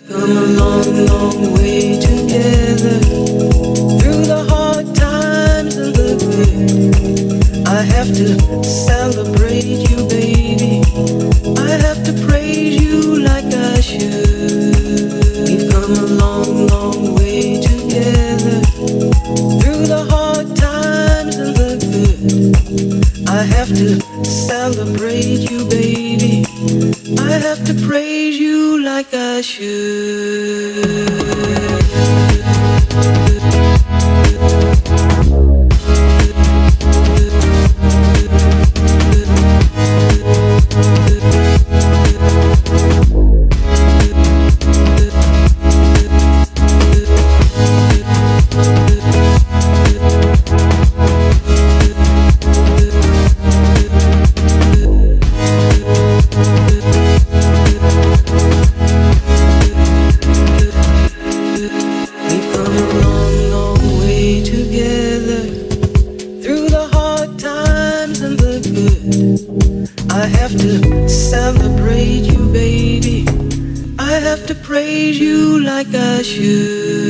come a long, long way together. Through the hard times and the good, I have to celebrate you, baby. I have to praise you like I should. We've come a long, long way together. Through the hard times and the good, I have to celebrate you, baby. I have to praise you like I should. I have to celebrate you, baby. I have to praise you like I should.